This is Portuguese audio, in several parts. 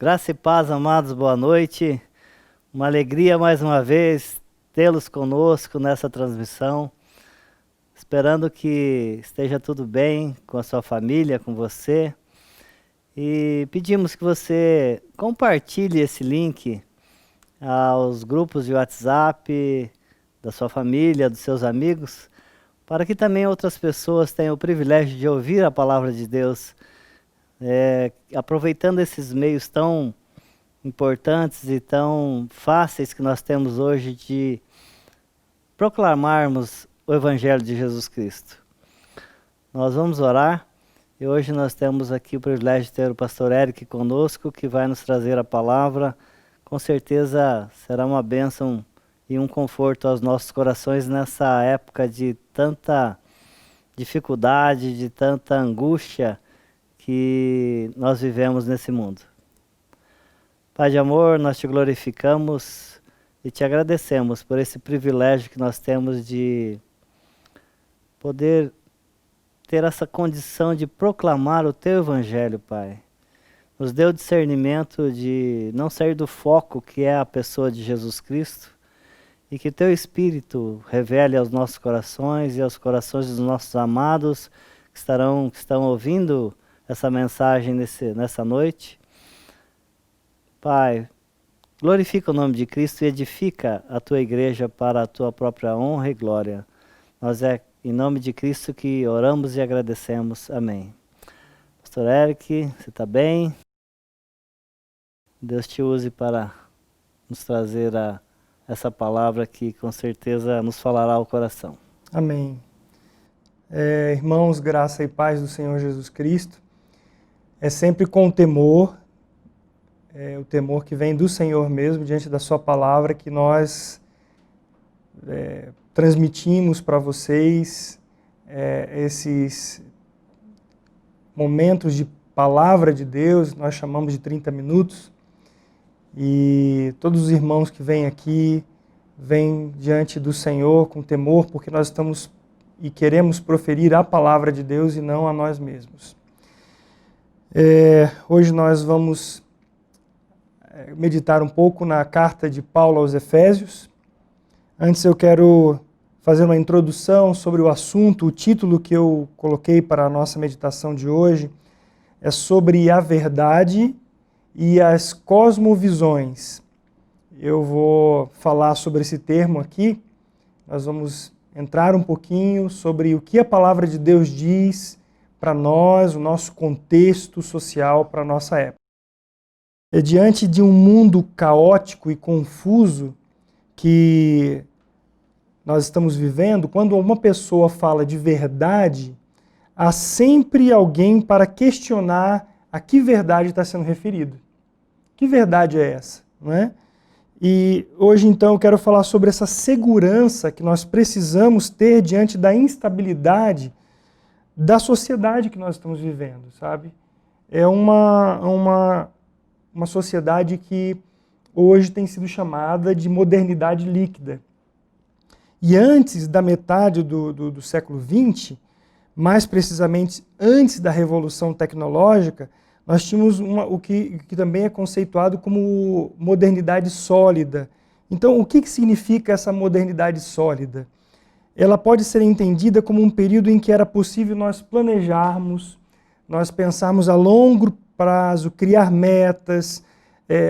Graça e paz, amados, boa noite. Uma alegria mais uma vez tê-los conosco nessa transmissão. Esperando que esteja tudo bem com a sua família, com você. E pedimos que você compartilhe esse link aos grupos de WhatsApp da sua família, dos seus amigos, para que também outras pessoas tenham o privilégio de ouvir a palavra de Deus, aproveitando esses meios tão importantes e tão fáceis que nós temos hoje de proclamarmos o Evangelho de Jesus Cristo. Nós vamos orar e hoje nós temos aqui o privilégio de ter o pastor Eric conosco, que vai nos trazer a palavra. Com certeza será uma bênção e um conforto aos nossos corações nessa época de tanta dificuldade, de tanta angústia que nós vivemos nesse mundo. Pai de amor, nós te glorificamos e te agradecemos por esse privilégio que nós temos de poder ter essa condição de proclamar o teu Evangelho, Pai. Nos dê o discernimento de não sair do foco que é a pessoa de Jesus Cristo e que teu Espírito revele aos nossos corações e aos corações dos nossos amados que estão ouvindo essa mensagem nessa noite. Pai, glorifica o nome de Cristo e edifica a tua igreja para a tua própria honra e glória. Nós é em nome de Cristo que oramos e agradecemos. Amém. Pastor Eric, você está bem? Deus te use para nos trazer essa palavra que com certeza nos falará ao coração. Amém. Irmãos, graça e paz do Senhor Jesus Cristo. É sempre com temor, o temor que vem do Senhor mesmo, diante da sua palavra, que nós transmitimos para vocês esses momentos de palavra de Deus, nós chamamos de 30 minutos, e todos os irmãos que vêm aqui, vêm diante do Senhor com temor, porque nós estamos e queremos proferir a palavra de Deus e não a nós mesmos. Hoje nós vamos meditar um pouco na carta de Paulo aos Efésios. Antes eu quero fazer uma introdução sobre o assunto. O título que eu coloquei para a nossa meditação de hoje é sobre a verdade e as cosmovisões. Eu vou falar sobre esse termo aqui. Nós vamos entrar um pouquinho sobre o que a palavra de Deus diz para nós, o nosso contexto social para a nossa época. Diante de um mundo caótico e confuso que nós estamos vivendo, quando uma pessoa fala de verdade, há sempre alguém para questionar a que verdade está sendo referido. Que verdade é essa? Não é? E hoje, então, eu quero falar sobre essa segurança que nós precisamos ter diante da instabilidade da sociedade que nós estamos vivendo, sabe? É uma sociedade que hoje tem sido chamada de modernidade líquida. E antes da metade do século XX, mais precisamente antes da Revolução Tecnológica, nós tínhamos o que também é conceituado como modernidade sólida. Então, o que significa essa modernidade sólida? Ela pode ser entendida como um período em que era possível nós planejarmos, nós pensarmos a longo prazo, criar metas,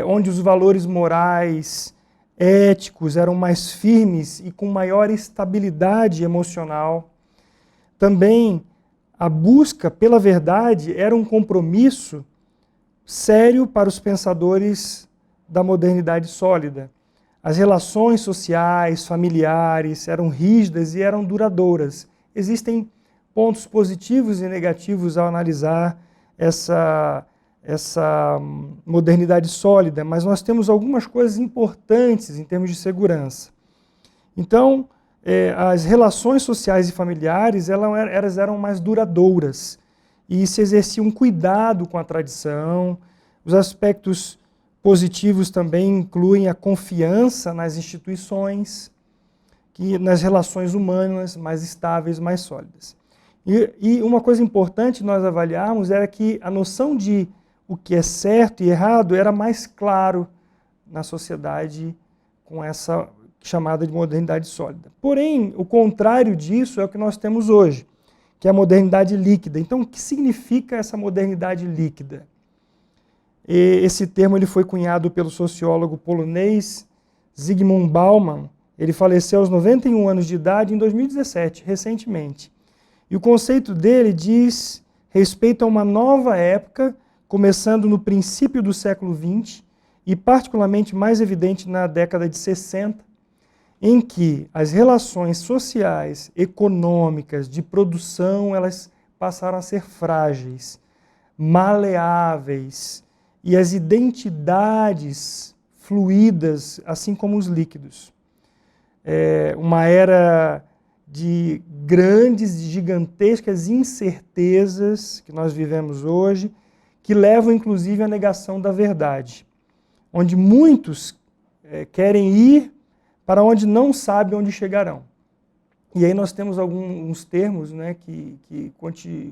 onde os valores morais, éticos eram mais firmes e com maior estabilidade emocional. Também a busca pela verdade era um compromisso sério para os pensadores da modernidade sólida. As relações sociais, familiares eram rígidas e eram duradouras. Existem pontos positivos e negativos ao analisar essa modernidade sólida, mas nós temos algumas coisas importantes em termos de segurança. Então, as relações sociais e familiares elas eram mais duradouras e se exercia um cuidado com a tradição. Os aspectos positivos também incluem a confiança nas instituições, nas relações humanas mais estáveis, mais sólidas. E uma coisa importante nós avaliarmos era que a noção de o que é certo e errado era mais claro na sociedade com essa chamada de modernidade sólida. Porém, o contrário disso é o que nós temos hoje, que é a modernidade líquida. Então, o que significa essa modernidade líquida? Esse termo ele foi cunhado pelo sociólogo polonês Zygmunt Bauman. Ele faleceu aos 91 anos de idade em 2017, recentemente. E o conceito dele diz respeito a uma nova época, começando no princípio do século XX e particularmente mais evidente na década de 60, em que as relações sociais, econômicas, de produção, elas passaram a ser frágeis, maleáveis, e as identidades fluídas, assim como os líquidos. É uma era de grandes, gigantescas incertezas que nós vivemos hoje, que levam inclusive à negação da verdade, onde muitos querem ir para onde não sabem onde chegarão. E aí nós temos alguns termos, né, que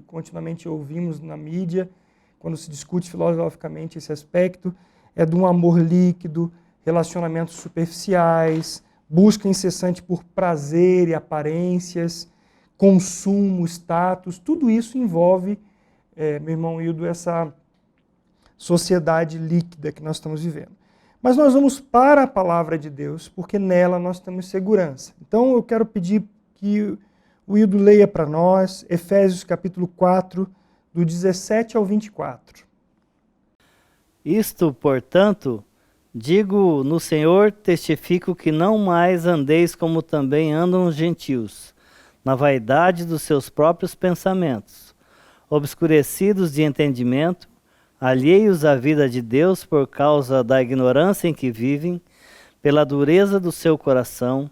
continuamente ouvimos na mídia, quando se discute filosoficamente esse aspecto, é de um amor líquido, relacionamentos superficiais, busca incessante por prazer e aparências, consumo, status, tudo isso envolve, meu irmão Hildo, essa sociedade líquida que nós estamos vivendo. Mas nós vamos para a palavra de Deus, porque nela nós temos segurança. Então eu quero pedir que o Hildo leia para nós Efésios capítulo 4, do 17 ao 24. Isto, portanto, digo no Senhor, testifico que não mais andeis como também andam os gentios, na vaidade dos seus próprios pensamentos, obscurecidos de entendimento, alheios à vida de Deus por causa da ignorância em que vivem, pela dureza do seu coração,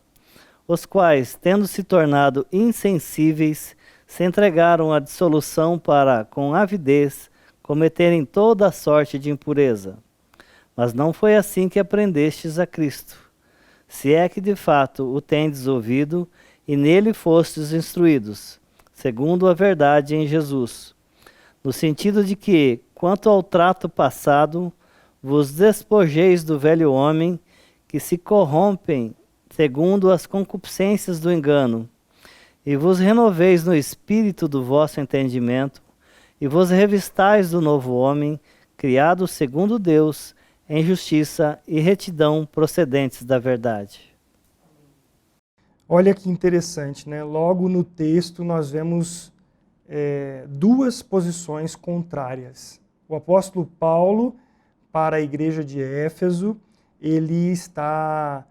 os quais, tendo se tornado insensíveis, se entregaram à dissolução para, com avidez, cometerem toda a sorte de impureza. Mas não foi assim que aprendestes a Cristo, se é que de fato o tendes ouvido e nele fostes instruídos, segundo a verdade em Jesus, no sentido de que, quanto ao trato passado, vos despojeis do velho homem, que se corrompem segundo as concupiscências do engano, e vos renoveis no espírito do vosso entendimento, e vos revistais do novo homem, criado segundo Deus, em justiça e retidão procedentes da verdade. Olha que interessante, né? Logo no texto nós vemos duas posições contrárias. O apóstolo Paulo, para a igreja de Éfeso, ele está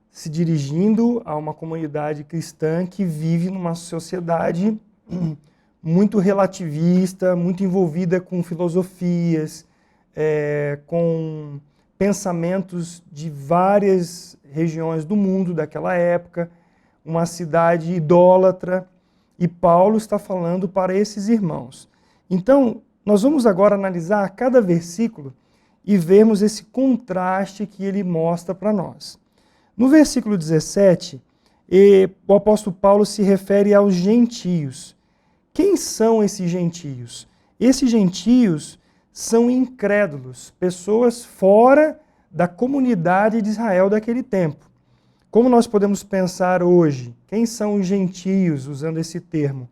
se dirigindo a uma comunidade cristã que vive numa sociedade muito relativista, muito envolvida com filosofias, com pensamentos de várias regiões do mundo daquela época, uma cidade idólatra, e Paulo está falando para esses irmãos. Então, nós vamos agora analisar cada versículo e vermos esse contraste que ele mostra para nós. No versículo 17, o apóstolo Paulo se refere aos gentios. Quem são esses gentios? Esses gentios são incrédulos, pessoas fora da comunidade de Israel daquele tempo. Como nós podemos pensar hoje? Quem são os gentios, usando esse termo?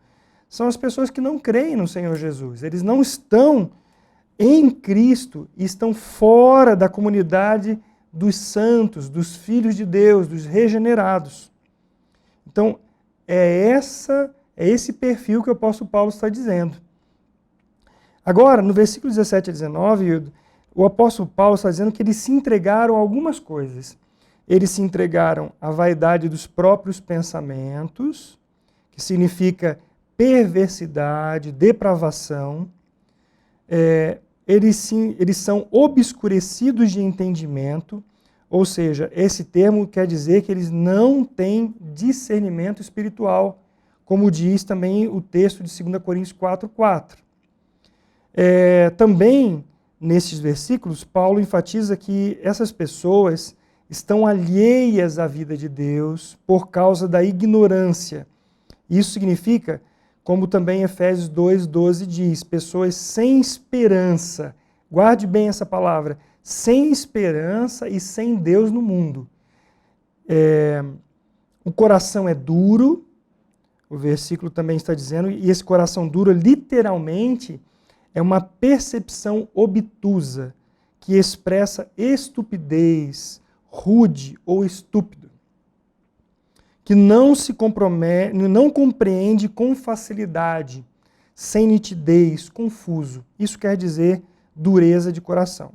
São as pessoas que não creem no Senhor Jesus. Eles não estão em Cristo e estão fora da comunidade dos santos, dos filhos de Deus, dos regenerados. Então, é esse perfil que o apóstolo Paulo está dizendo. Agora, no versículo 17 a 19, o apóstolo Paulo está dizendo que eles se entregaram a algumas coisas. Eles se entregaram à vaidade dos próprios pensamentos, que significa perversidade, depravação. Eles são obscurecidos de entendimento, ou seja, esse termo quer dizer que eles não têm discernimento espiritual, como diz também o texto de 2 Coríntios 4:4. Também, nesses versículos, Paulo enfatiza que essas pessoas estão alheias à vida de Deus por causa da ignorância. Isso significa, como também Efésios 2:12 diz, pessoas sem esperança, Guarde bem essa palavra. Sem esperança e sem Deus no mundo. O coração é duro, o versículo também está dizendo, e esse coração duro literalmente é uma percepção obtusa que expressa estupidez, rude ou estúpido, que não se compromete, não compreende com facilidade, sem nitidez, confuso. Isso quer dizer dureza de coração.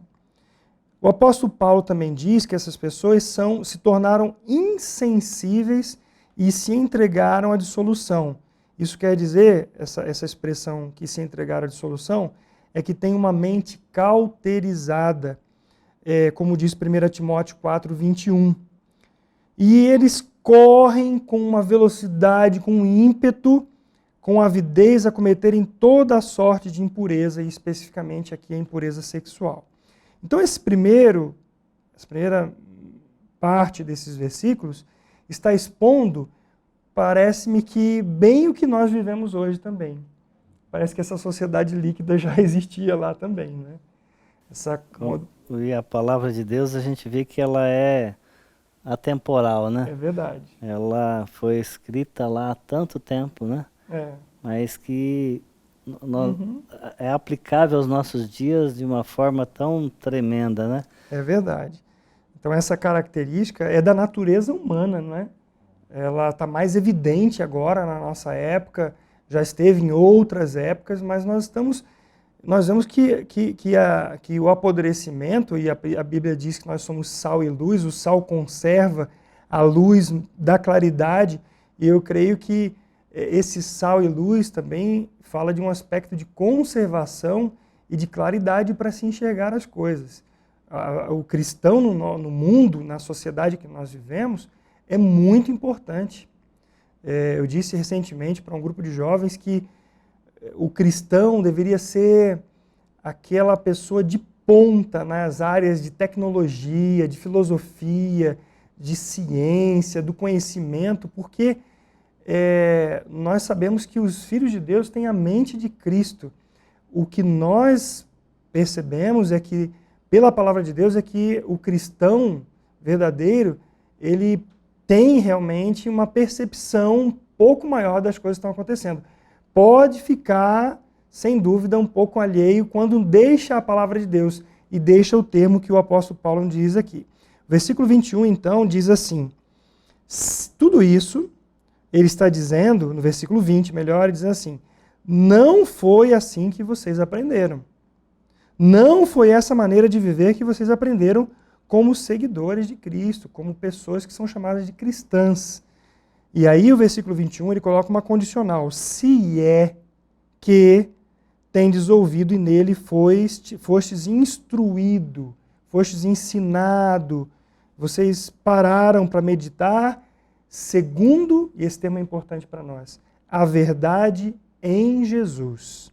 O apóstolo Paulo também diz que essas pessoas se tornaram insensíveis e se entregaram à dissolução. Isso quer dizer, essa expressão que se entregaram à dissolução, é que tem uma mente cauterizada, como diz 1 Timóteo 4, 21. E eles correm com uma velocidade, com um ímpeto, com avidez a cometerem toda a sorte de impureza, e especificamente aqui a impureza sexual. Então essa primeira parte desses versículos está expondo, parece-me que bem o que nós vivemos hoje também. Parece que essa sociedade líquida já existia lá também, né? E a palavra de Deus, a gente vê que ela é atemporal, né? É verdade. Ela foi escrita lá há tanto tempo, né? Mas que é aplicável aos nossos dias de uma forma tão tremenda, né? É verdade. Então essa característica é da natureza humana, né? Ela está mais evidente agora na nossa época, já esteve em outras épocas, mas nós vemos que o apodrecimento, e a Bíblia diz que nós somos sal e luz, o sal conserva a luz da claridade, e eu creio que esse sal e luz também fala de um aspecto de conservação e de claridade para se enxergar as coisas. O cristão no mundo, na sociedade que nós vivemos, é muito importante. Eu disse recentemente para um grupo de jovens que o cristão deveria ser aquela pessoa de ponta nas áreas de tecnologia, de filosofia, de ciência, do conhecimento, porque nós sabemos que os filhos de Deus têm a mente de Cristo. O que nós percebemos é que, pela palavra de Deus, é que o cristão verdadeiro, ele tem realmente uma percepção um pouco maior das coisas que estão acontecendo. Pode ficar, sem dúvida, um pouco alheio quando deixa a palavra de Deus e deixa o termo que o apóstolo Paulo diz aqui. O versículo 21, então, diz assim, tudo isso, ele está dizendo, no versículo 20, melhor, ele diz assim, não foi assim que vocês aprenderam. Não foi essa maneira de viver que vocês aprenderam como seguidores de Cristo, como pessoas que são chamadas de cristãs. E aí o versículo 21, ele coloca uma condicional. Se é que tendes ouvido e nele fostes instruído, fostes ensinado, vocês pararam para meditar, segundo, e esse tema é importante para nós, a verdade em Jesus.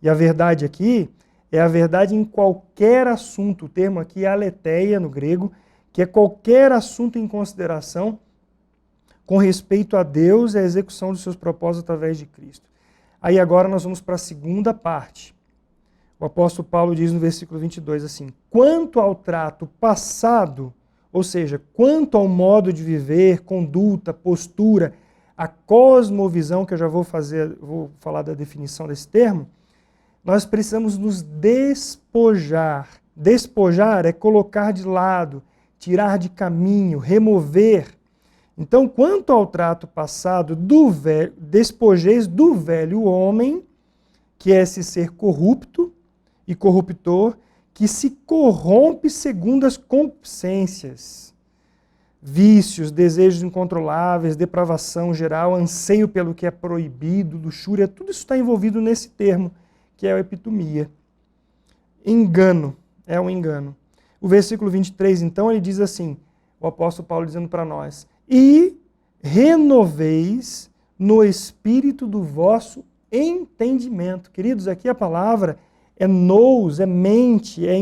E a verdade aqui é a verdade em qualquer assunto, o termo aqui é aletheia no grego, que é qualquer assunto em consideração com respeito a Deus e a execução dos seus propósitos através de Cristo. Aí agora nós vamos para a segunda parte. O apóstolo Paulo diz no versículo 22 assim, quanto ao trato passado, ou seja, quanto ao modo de viver, conduta, postura, a cosmovisão, que eu já vou falar da definição desse termo, nós precisamos nos despojar. Despojar é colocar de lado, tirar de caminho, remover. Então, quanto ao trato passado, despojeis do velho homem, que é esse ser corrupto e corruptor, que se corrompe segundo as concupiscências, vícios, desejos incontroláveis, depravação geral, anseio pelo que é proibido, luxúria, tudo isso está envolvido nesse termo, que é a epitomia. Engano, é um engano. O versículo 23, então, ele diz assim, o apóstolo Paulo dizendo para nós, e renoveis no espírito do vosso entendimento. Queridos, aqui a palavra é nous, é mente, é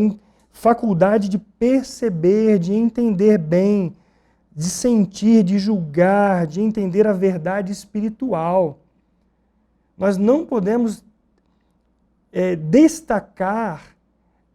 faculdade de perceber, de entender bem, de sentir, de julgar, de entender a verdade espiritual. Nós não podemos destacar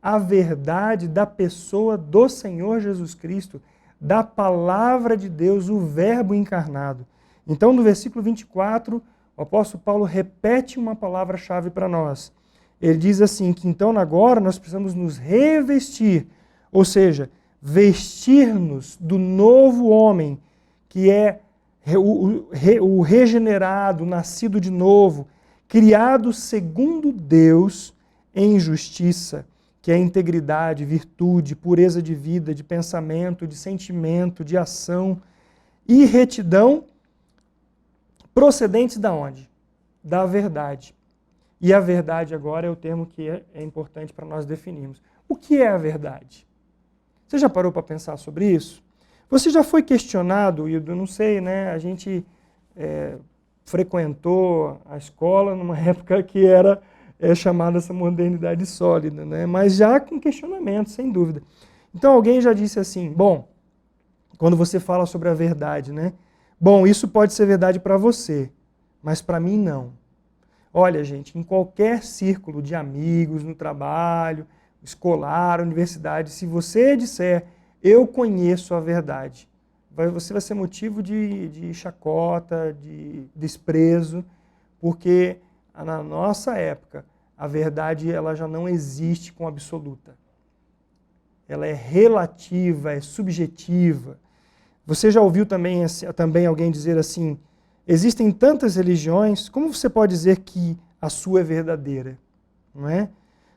a verdade da pessoa do Senhor Jesus Cristo, da palavra de Deus, o Verbo encarnado. Então, no versículo 24, o apóstolo Paulo repete uma palavra-chave para nós. Ele diz assim, que então agora nós precisamos nos revestir, ou seja, vestir-nos do novo homem, que é o regenerado, nascido de novo, criado segundo Deus em justiça, que é integridade, virtude, pureza de vida, de pensamento, de sentimento, de ação e retidão, procedentes da onde? Da verdade. E a verdade agora é o termo que é importante para nós definirmos. O que é a verdade? Você já parou para pensar sobre isso? Você já foi questionado, Ildo? Não sei, né? A gente frequentou a escola numa época que era chamada essa modernidade sólida, né? Mas já com questionamento, sem dúvida. Então alguém já disse assim, bom, quando você fala sobre a verdade, né? Bom, isso pode ser verdade para você, mas para mim não. Olha, gente, em qualquer círculo de amigos, no trabalho, escolar, universidade, se você disser, eu conheço a verdade, você vai ser motivo de chacota, de desprezo, porque na nossa época, a verdade ela já não existe com absoluta. Ela é relativa, é subjetiva. Você já ouviu também alguém dizer assim, existem tantas religiões, como você pode dizer que a sua é verdadeira? Não é?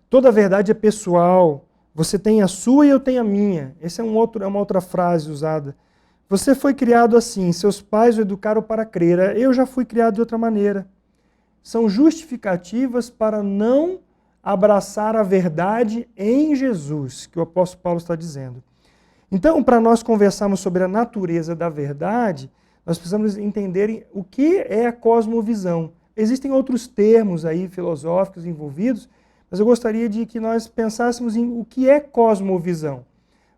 Toda verdade é pessoal, você tem a sua e eu tenho a minha. Essa é uma outra frase usada. Você foi criado assim, seus pais o educaram para crer, eu já fui criado de outra maneira. São justificativas para não abraçar a verdade em Jesus, que o apóstolo Paulo está dizendo. Então, para nós conversarmos sobre a natureza da verdade, nós precisamos entender o que é a cosmovisão. Existem outros termos aí filosóficos envolvidos, mas eu gostaria de que nós pensássemos em o que é cosmovisão.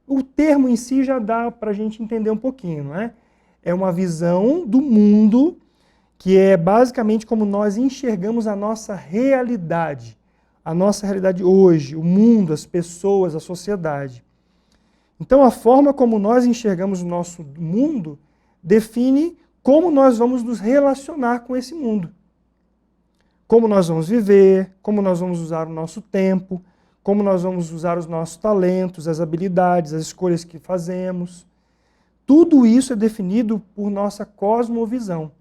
O termo em si já dá para a gente entender um pouquinho, não é? É uma visão do mundo que é basicamente como nós enxergamos a nossa realidade hoje, o mundo, as pessoas, a sociedade. Então, a forma como nós enxergamos o nosso mundo define como nós vamos nos relacionar com esse mundo. Como nós vamos viver, como nós vamos usar o nosso tempo, como nós vamos usar os nossos talentos, as habilidades, as escolhas que fazemos. Tudo isso é definido por nossa cosmovisão,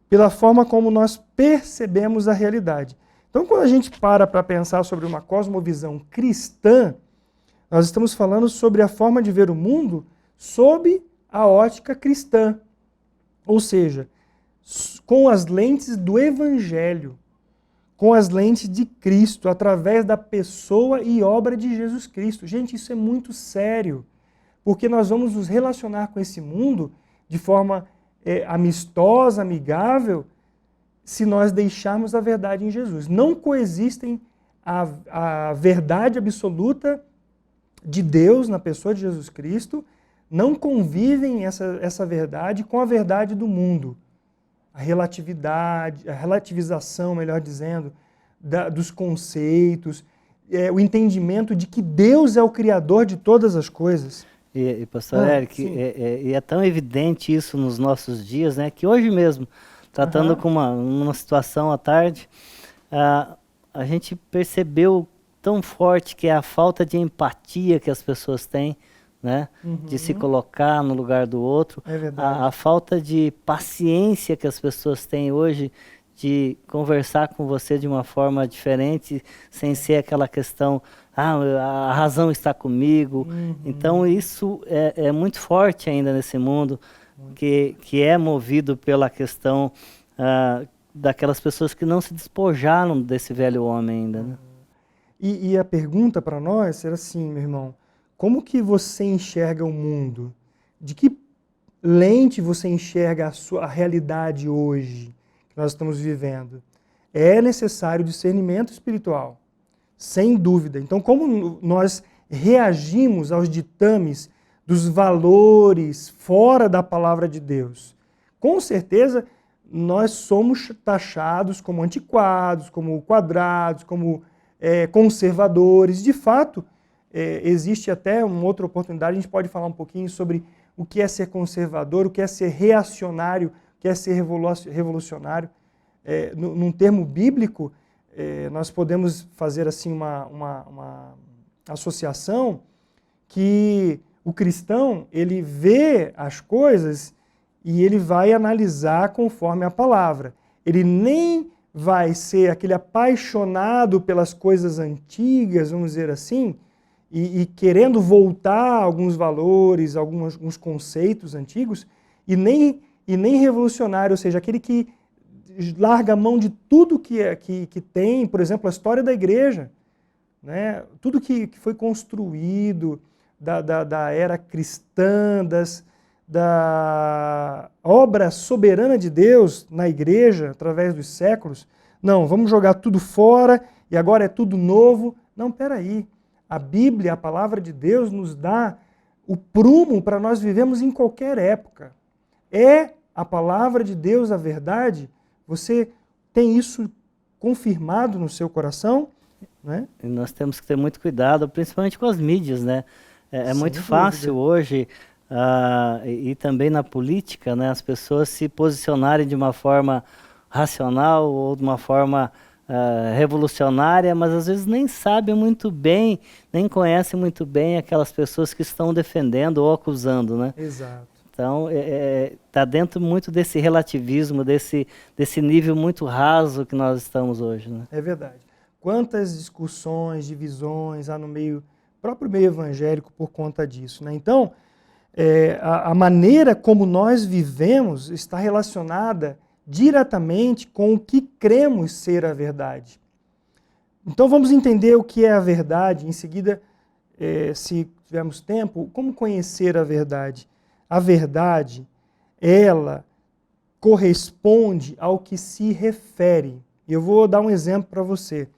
pela forma como nós percebemos a realidade. Então, quando a gente para pensar sobre uma cosmovisão cristã, nós estamos falando sobre a forma de ver o mundo sob a ótica cristã. Ou seja, com as lentes do Evangelho, com as lentes de Cristo, através da pessoa e obra de Jesus Cristo. Gente, isso é muito sério, porque nós vamos nos relacionar com esse mundo de forma amistosa, amigável, se nós deixarmos a verdade em Jesus. Não coexistem a verdade absoluta de Deus na pessoa de Jesus Cristo, não convivem essa verdade com a verdade do mundo. A relatividade, a relativização, melhor dizendo, dos conceitos, o entendimento de que Deus é o Criador de todas as coisas. E pastor Eric, é tão evidente isso nos nossos dias, né, que hoje mesmo, tratando com uma situação à tarde, a gente percebeu tão forte que é a falta de empatia que as pessoas têm, né, de se colocar no lugar do outro, a falta de paciência que as pessoas têm hoje de conversar com você de uma forma diferente, sem ser aquela questão, a razão está comigo. Então isso é muito forte ainda nesse mundo, que é movido pela questão daquelas pessoas que não se despojaram desse velho homem ainda, né? E a pergunta para nós era assim, meu irmão, como que você enxerga o mundo? De que lente você enxerga a realidade hoje que nós estamos vivendo? É necessário discernimento espiritual, sem dúvida. Então, como nós reagimos aos ditames dos valores fora da palavra de Deus? Com certeza, nós somos taxados como antiquados, como quadrados, como conservadores. De fato, existe até uma outra oportunidade, a gente pode falar um pouquinho sobre o que é ser conservador, o que é ser reacionário, o que é ser revolucionário. Num termo bíblico, nós podemos fazer assim uma associação que o cristão, ele vê as coisas e ele vai analisar conforme a palavra. Ele nem vai ser aquele apaixonado pelas coisas antigas, vamos dizer assim, e querendo voltar a alguns valores, alguns conceitos antigos, e nem revolucionário, ou seja, aquele que larga a mão de tudo que tem, por exemplo, a história da igreja, né? Tudo que foi construído da era cristã, da obra soberana de Deus na igreja, através dos séculos. Não, vamos jogar tudo fora e agora é tudo novo. Não, peraí. A Bíblia, a palavra de Deus, nos dá o prumo para nós vivemos em qualquer época. É a palavra de Deus a verdade? Você tem isso confirmado no seu coração? Né? E nós temos que ter muito cuidado, principalmente com as mídias, né? É muito fácil dúvida. hoje, e também na política, né, as pessoas se posicionarem de uma forma racional ou de uma forma revolucionária, mas às vezes nem sabem muito bem, nem conhecem muito bem aquelas pessoas que estão defendendo ou acusando, né? Exato. Então, está dentro muito desse relativismo, desse nível muito raso que nós estamos hoje, né? É verdade. Quantas discussões, divisões há no próprio meio evangélico por conta disso, né? Então, a maneira como nós vivemos está relacionada diretamente com o que cremos ser a verdade. Então vamos entender o que é a verdade. Em seguida, se tivermos tempo, como conhecer a verdade? A verdade, ela corresponde ao que se refere. Eu vou dar um exemplo para você.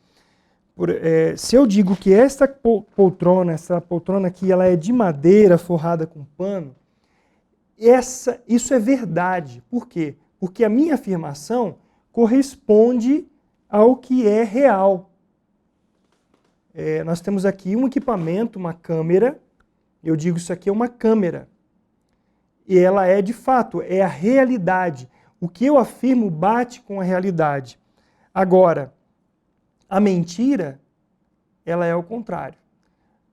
Se eu digo que essa poltrona aqui, ela é de madeira forrada com pano, isso é verdade. Por quê? Porque a minha afirmação corresponde ao que é real. Nós temos aqui um equipamento, uma câmera. Eu digo isso aqui é uma câmera. E ela é de fato, é a realidade. O que eu afirmo bate com a realidade. Agora, a mentira, ela é o contrário.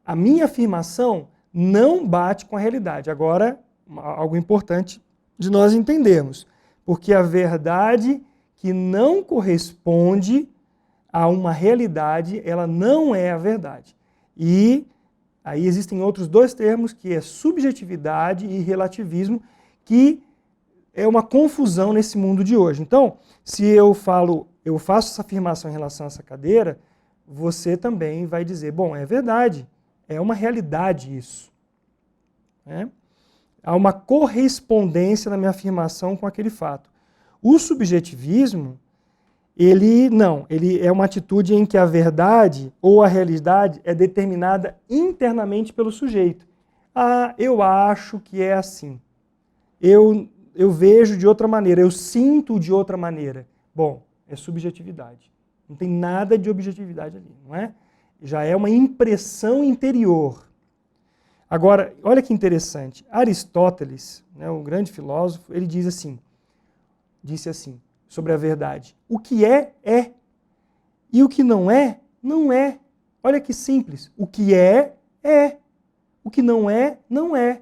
A minha afirmação não bate com a realidade. Agora, algo importante de nós entendermos. Porque a verdade que não corresponde a uma realidade, ela não é a verdade. E aí existem outros dois termos, que é subjetividade e relativismo, que é uma confusão nesse mundo de hoje. Então, se eu faço essa afirmação em relação a essa cadeira, você também vai dizer, bom, é verdade, é uma realidade isso. Né? Há uma correspondência na minha afirmação com aquele fato. O subjetivismo, ele é uma atitude em que a verdade ou a realidade é determinada internamente pelo sujeito. Eu acho que é assim. Eu vejo de outra maneira, eu sinto de outra maneira. Bom, é subjetividade. Não tem nada de objetividade ali, não é? Já é uma impressão interior. Agora, olha que interessante. Aristóteles, né, um grande filósofo, ele disse assim, sobre a verdade. O que é, é. E o que não é, não é. Olha que simples. O que é, é. O que não é, não é.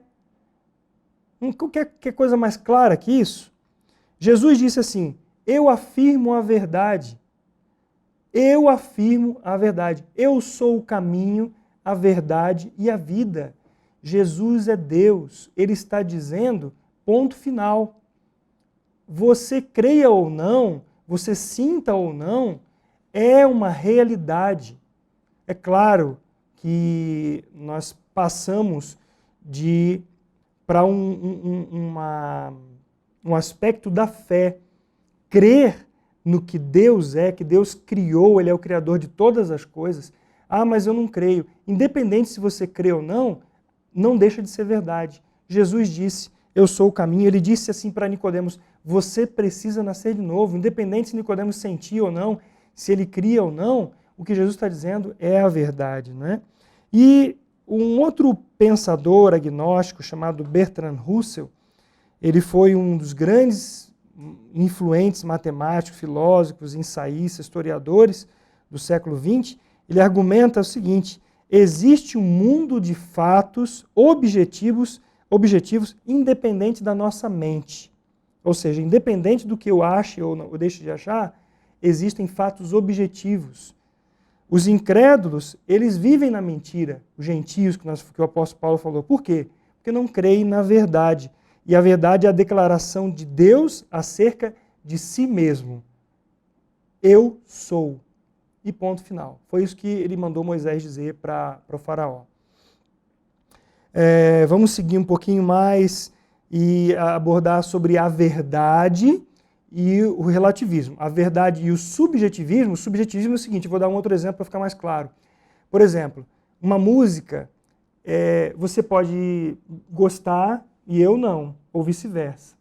Quer coisa mais clara que isso? Jesus disse assim, eu afirmo a verdade. Eu afirmo a verdade. Eu sou o caminho, a verdade e a vida. Jesus é Deus. Ele está dizendo, ponto final. Você creia ou não, você sinta ou não, é uma realidade. É claro que nós passamos para um aspecto da fé. Crer no que Deus é, que Deus criou, Ele é o Criador de todas as coisas. Mas eu não creio. Independente se você crê ou não, não deixa de ser verdade. Jesus disse, eu sou o caminho. Ele disse assim para Nicodemos, você precisa nascer de novo. Independente se Nicodemos sentia ou não, se ele cria ou não, o que Jesus está dizendo é a verdade, não é? E um outro pensador agnóstico chamado Bertrand Russell, ele foi um dos grandes influentes matemáticos, filósofos, ensaístas, historiadores do século XX. Ele argumenta o seguinte: existe um mundo de fatos objetivos independente da nossa mente. Ou seja, independente do que eu ache ou deixe de achar, existem fatos objetivos. Os incrédulos, eles vivem na mentira, os gentios que o apóstolo Paulo falou. Por quê? Porque não creem na verdade. E a verdade é a declaração de Deus acerca de si mesmo. Eu sou. E ponto final. Foi isso que ele mandou Moisés dizer para o faraó. Vamos seguir um pouquinho mais e abordar sobre a verdade e o relativismo. A verdade e o subjetivismo. O subjetivismo é o seguinte, eu vou dar um outro exemplo para ficar mais claro. Por exemplo, uma música, você pode gostar e eu não, ou vice-versa.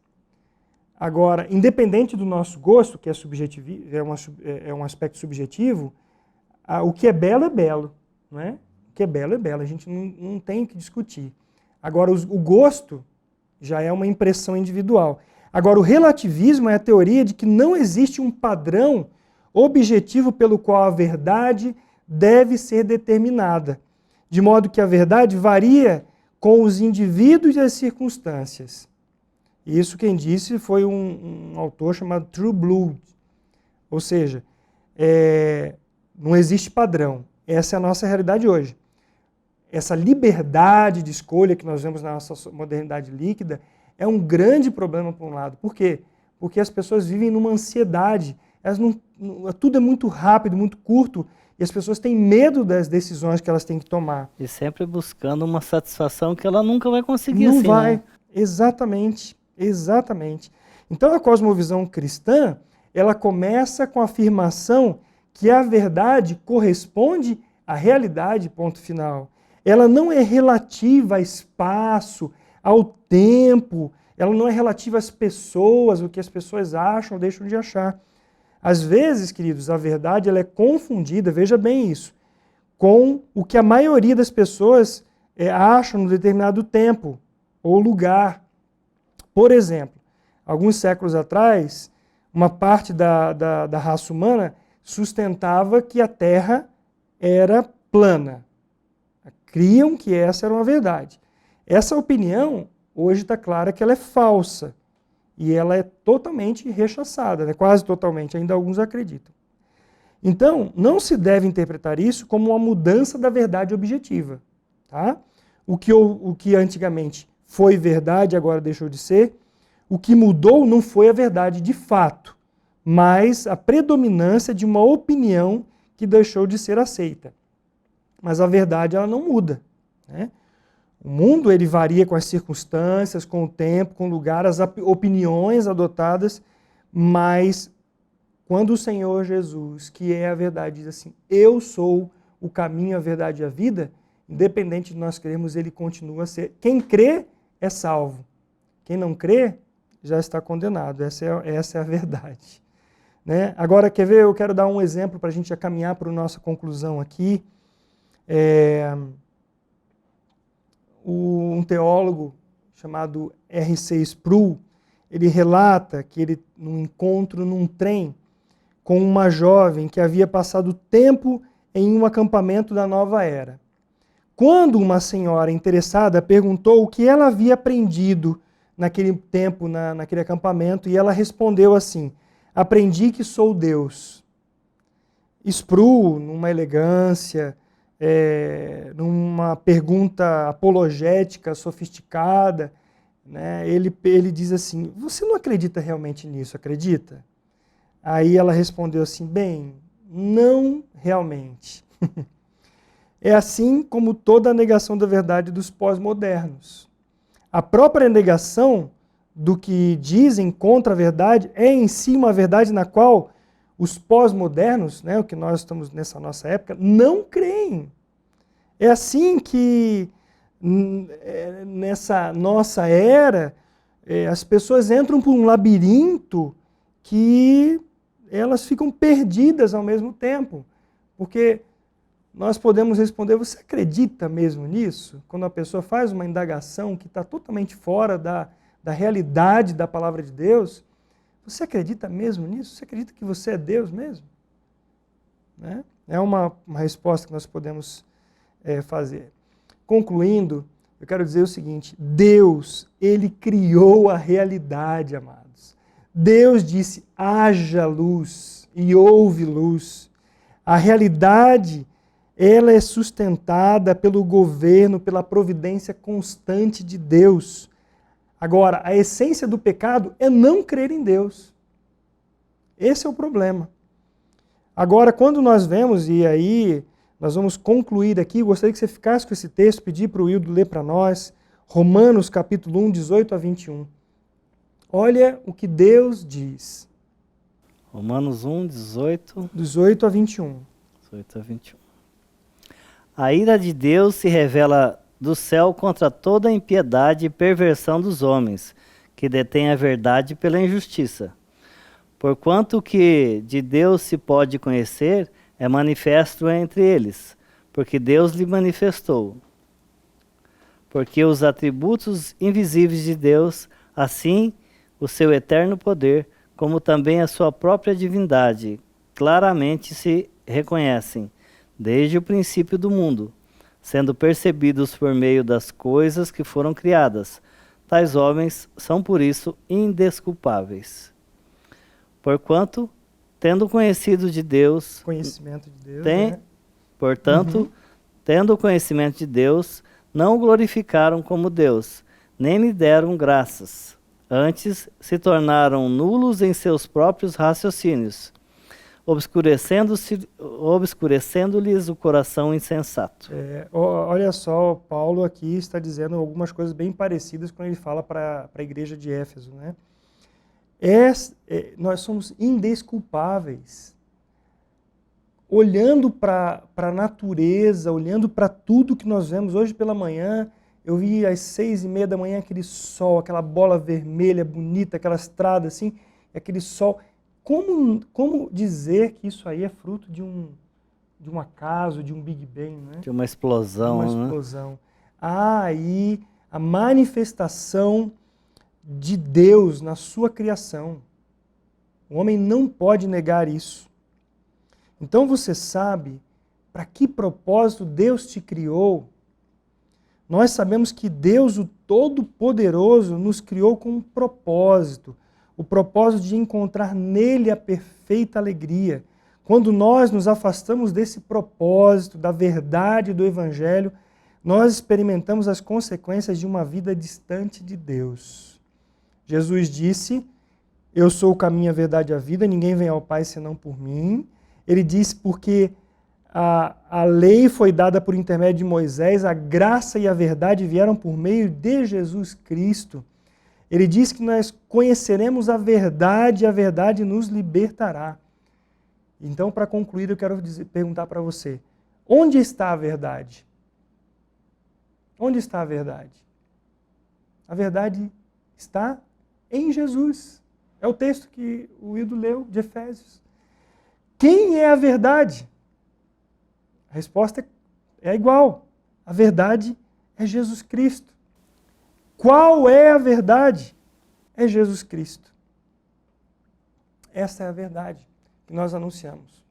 Agora, independente do nosso gosto, que é um aspecto subjetivo, o que é belo, não é? O que é belo, a gente não tem que discutir. Agora, o gosto já é uma impressão individual. Agora, o relativismo é a teoria de que não existe um padrão objetivo pelo qual a verdade deve ser determinada, de modo que a verdade varia com os indivíduos e as circunstâncias. Isso quem disse foi um autor chamado True Blood. Ou seja, não existe padrão. Essa é a nossa realidade hoje. Essa liberdade de escolha que nós vemos na nossa modernidade líquida é um grande problema por um lado. Por quê? Porque as pessoas vivem numa ansiedade. Tudo é muito rápido, muito curto, e as pessoas têm medo das decisões que elas têm que tomar. E sempre buscando uma satisfação que ela nunca vai conseguir. Não assim, vai. né? Exatamente. Então a cosmovisão cristã, ela começa com a afirmação que a verdade corresponde à realidade, ponto final. Ela não é relativa a espaço, ao tempo, ela não é relativa às pessoas, o que as pessoas acham ou deixam de achar. Às vezes, queridos, a verdade ela é confundida, veja bem isso, com o que a maioria das pessoas acham num determinado tempo ou lugar. Por exemplo, alguns séculos atrás, uma parte da raça humana sustentava que a Terra era plana. Criam que essa era uma verdade. Essa opinião, hoje está clara que ela é falsa. E ela é totalmente rechaçada, né? Quase totalmente, ainda alguns acreditam. Então, não se deve interpretar isso como uma mudança da verdade objetiva. Tá? O que antigamente foi verdade, agora deixou de ser. O que mudou não foi a verdade de fato, mas a predominância de uma opinião que deixou de ser aceita. Mas a verdade ela não muda. Né? O mundo ele varia com as circunstâncias, com o tempo, com o lugar, as opiniões adotadas, mas quando o Senhor Jesus, que é a verdade, diz assim, eu sou o caminho, a verdade e a vida, independente de nós crermos, ele continua a ser. Quem crê é salvo. Quem não crê já está condenado. Essa é a verdade. Né? Agora, quer ver? Eu quero dar um exemplo para a gente já caminhar para a nossa conclusão aqui. Um teólogo chamado R.C. Sproul, ele relata que ele, num encontro num trem com uma jovem que havia passado tempo em um acampamento da nova era. Quando uma senhora interessada perguntou o que ela havia aprendido naquele tempo, naquele acampamento, e ela respondeu assim, aprendi que sou Deus. Sproul, numa elegância, numa pergunta apologética, sofisticada, né, ele diz assim, você não acredita realmente nisso, acredita? Aí ela respondeu assim, bem, não realmente. É assim como toda a negação da verdade dos pós-modernos. A própria negação do que dizem contra a verdade é em si uma verdade na qual os pós-modernos, né, o que nós estamos nessa nossa época, não creem. É assim que nessa nossa era as pessoas entram por um labirinto que elas ficam perdidas ao mesmo tempo, Porque nós podemos responder, você acredita mesmo nisso? Quando a pessoa faz uma indagação que está totalmente fora da realidade da palavra de Deus, você acredita mesmo nisso? Você acredita que você é Deus mesmo? Né? É uma resposta que nós podemos fazer. Concluindo, eu quero dizer o seguinte, Deus, Ele criou a realidade, amados. Deus disse, haja luz e houve luz. A realidade, ela é sustentada pelo governo, pela providência constante de Deus. Agora, a essência do pecado é não crer em Deus. Esse é o problema. Agora, quando nós vemos, e aí nós vamos concluir aqui, gostaria que você ficasse com esse texto, pedir para o Wildo ler para nós, Romanos capítulo 1, 18 a 21. Olha o que Deus diz. Romanos 1, 18 a 21. 18 a 21. A ira de Deus se revela do céu contra toda a impiedade e perversão dos homens, que detêm a verdade pela injustiça. Porquanto o que de Deus se pode conhecer é manifesto entre eles, porque Deus lhe manifestou. Porque os atributos invisíveis de Deus, assim o seu eterno poder, como também a sua própria divindade, claramente se reconhecem, desde o princípio do mundo, sendo percebidos por meio das coisas que foram criadas. Tais homens são por isso indesculpáveis. Porquanto, tendo conhecido de Deus, Conhecimento de Deus, né? Portanto, tendo o conhecimento de Deus, não o glorificaram como Deus, nem lhe deram graças. Antes, se tornaram nulos em seus próprios raciocínios, obscurecendo-lhes o coração insensato. Olha só, Paulo aqui está dizendo algumas coisas bem parecidas quando ele fala para a igreja de Éfeso, né? Nós somos indesculpáveis. Olhando para a natureza, olhando para tudo que nós vemos hoje pela manhã, eu vi às 6:30 da manhã aquele sol, aquela bola vermelha bonita, aquela estrada assim, aquele sol. Como dizer que isso aí é fruto de um acaso, de um Big Bang, né? De uma explosão, uma explosão. Há aí a manifestação de Deus na sua criação. O homem não pode negar isso. Então você sabe para que propósito Deus te criou. Nós sabemos que Deus, o Todo-Poderoso, nos criou com um propósito. O propósito de encontrar nele a perfeita alegria. Quando nós nos afastamos desse propósito, da verdade do Evangelho, nós experimentamos as consequências de uma vida distante de Deus. Jesus disse, eu sou o caminho, a verdade e a vida, ninguém vem ao Pai senão por mim. Ele disse porque a lei foi dada por intermédio de Moisés, a graça e a verdade vieram por meio de Jesus Cristo. Ele diz que nós conheceremos a verdade e a verdade nos libertará. Então, para concluir, eu quero perguntar para você, onde está a verdade? Onde está a verdade? A verdade está em Jesus. É o texto que o Wildo leu de Efésios. Quem é a verdade? A resposta é igual. A verdade é Jesus Cristo. Qual é a verdade? É Jesus Cristo. Essa é a verdade que nós anunciamos.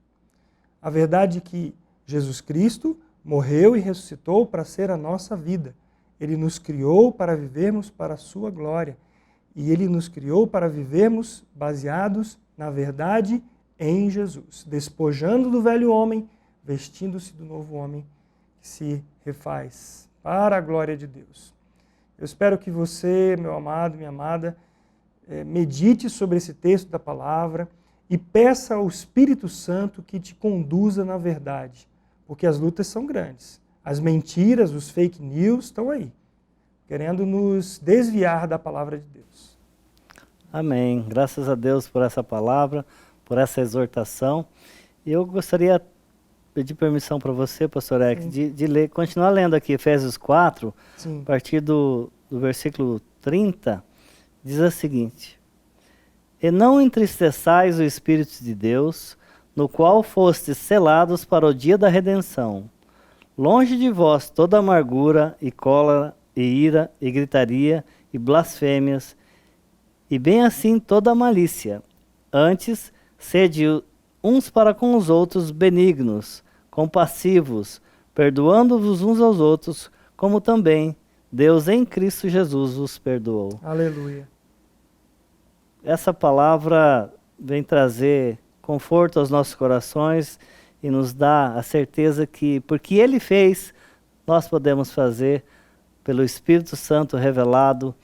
A verdade é que Jesus Cristo morreu e ressuscitou para ser a nossa vida. Ele nos criou para vivermos para a sua glória. E Ele nos criou para vivermos baseados na verdade em Jesus. Despojando do velho homem, vestindo-se do novo homem que se refaz para a glória de Deus. Eu espero que você, meu amado, minha amada, medite sobre esse texto da palavra e peça ao Espírito Santo que te conduza na verdade, porque as lutas são grandes. As mentiras, os fake news estão aí, querendo nos desviar da palavra de Deus. Amém. Graças a Deus por essa palavra, por essa exortação. E eu gostaria de pedir permissão para você, pastor Eric, de ler, continuar lendo aqui Efésios 4, Sim. a partir do versículo 30, diz o seguinte: E não entristeçais o Espírito de Deus, no qual fostes selados para o dia da redenção. Longe de vós toda amargura e cólera e ira e gritaria e blasfêmias, e bem assim toda malícia. Antes, sede uns para com os outros benignos, compassivos, perdoando-vos uns aos outros, como também Deus em Cristo Jesus vos perdoou. Aleluia. Essa palavra vem trazer conforto aos nossos corações e nos dá a certeza que, porque Ele fez, nós podemos fazer pelo Espírito Santo revelado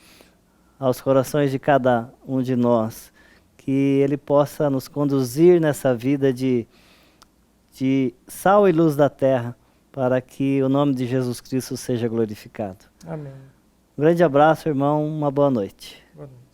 aos corações de cada um de nós. Que Ele possa nos conduzir nessa vida de sal e luz da terra, para que o nome de Jesus Cristo seja glorificado. Amém. Um grande abraço, irmão. Uma boa noite. Boa noite.